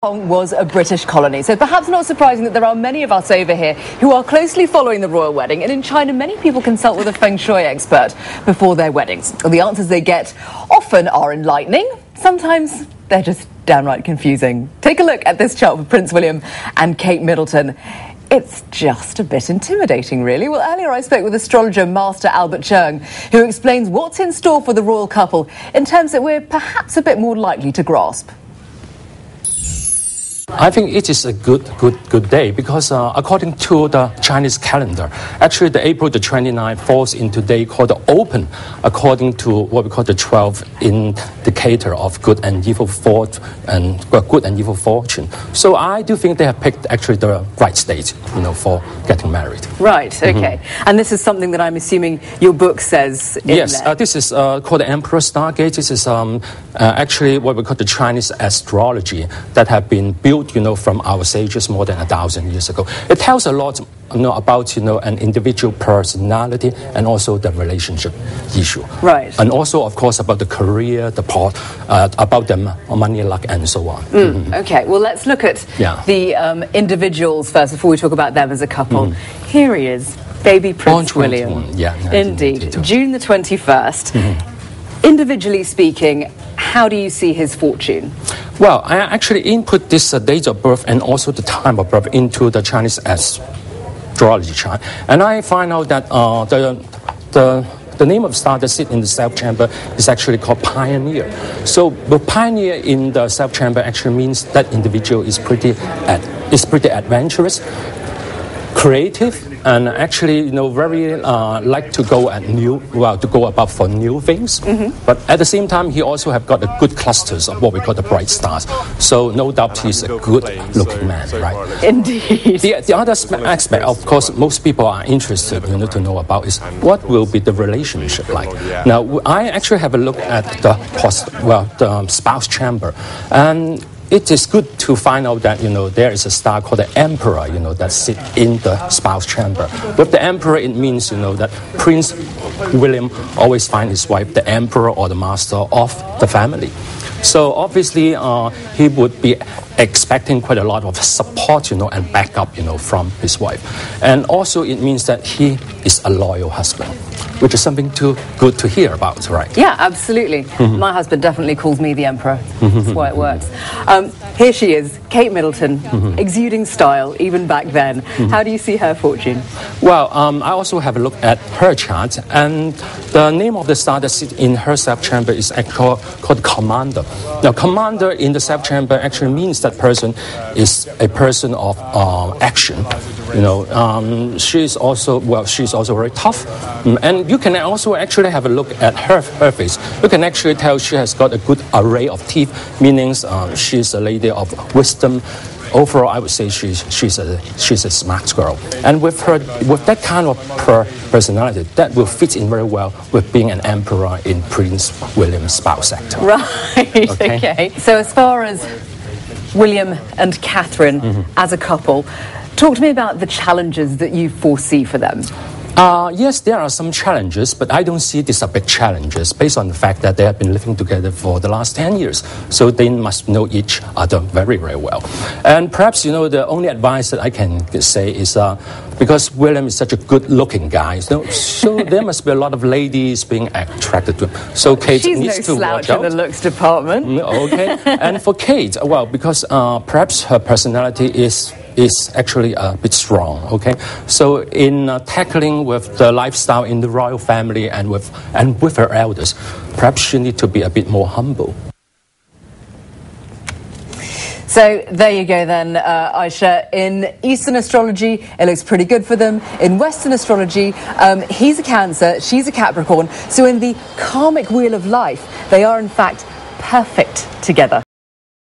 Hong Kong was a British colony, so perhaps not surprising that there are many of us over here who are closely following the royal wedding, and in China many people consult with a feng shui expert before their weddings. Well, the answers they get often are enlightening, sometimes they're just downright confusing. Take a look at this chart for Prince William and Kate Middleton. It's just a bit intimidating, really. Well, earlier I spoke with astrologer Master Albert Cheung, who explains what's in store for the royal couple in terms that we're perhaps a bit more likely to grasp. I think it is a good day because according to the Chinese calendar, actually the April the 29th falls into a day called the open, according to what we call the 12th indicator of good and evil fortune. So I do think they have picked actually the right date, for getting married. Right. Okay. And this is something that I'm assuming your book says in yes, there. this is called the Emperor Stargate. This is actually what we call the Chinese astrology that have been built from our sages more than 1,000 years ago. It tells a lot about an individual personality and also the relationship issue. Right. And also, of course, about the career, about the money, luck, and so on. Okay, well, let's look at the individuals first before we talk about them as a couple. Here he is, baby Prince William. Indeed. June the 21st. Individually speaking, how do you see his fortune? Well, I actually input this date of birth and also the time of birth into the Chinese astrology chart, and I find out that the name of star that sits in the south chamber is actually called Pioneer. So the Pioneer in the south chamber actually means that individual is pretty adventurous, creative, and actually, very like to go about for new things. But at the same time, he also have got a good clusters of what we call the bright stars. So no doubt he's a good-looking man, right? Indeed. The other aspect, of course, most people are interested, to know about is what will be the relationship like. Now, I actually have a look at the spouse chamber, and it is good to find out that, there is a star called the Emperor, that sits in the spouse chamber. With the Emperor, it means, that Prince William always finds his wife the Emperor or the master of the family. So obviously, he would be expecting quite a lot of support, and backup, from his wife. And also, it means that he is a loyal husband, which is something good to hear about, right? Yeah, absolutely. My husband definitely calls me the Emperor. That's why it works. Here she is, Kate Middleton, exuding style, even back then. How do you see her fortune? Well, I also have a look at her chart, and the name of the star that sits in her south chamber is actually called Commander. Now, Commander in the south chamber actually means that person is a person of action. She's also very tough, and you can also actually have a look at her face. You can actually tell she has got a good array of teeth, meaning she's a lady of wisdom. Overall, I would say she's a smart girl, and with that kind of personality, that will fit in very well with being an emperor in Prince William's spouse sector. Right. Okay. So as far as William and Catherine as a couple, talk to me about the challenges that you foresee for them. Yes, there are some challenges, but I don't see these are big challenges based on the fact that they have been living together for the last 10 years. So they must know each other very, very well. And perhaps, the only advice that I can say is because William is such a good-looking guy, so there must be a lot of ladies being attracted to him. So Kate needs to watch out. She's no slouch in the looks department. Okay. And for Kate, well, because perhaps her personality is actually a bit strong, okay? So in tackling with the lifestyle in the royal family and with her elders, perhaps she needs to be a bit more humble. So there you go then, Aisha. In Eastern astrology, it looks pretty good for them. In Western astrology, he's a Cancer, she's a Capricorn. So in the karmic wheel of life, they are in fact perfect together.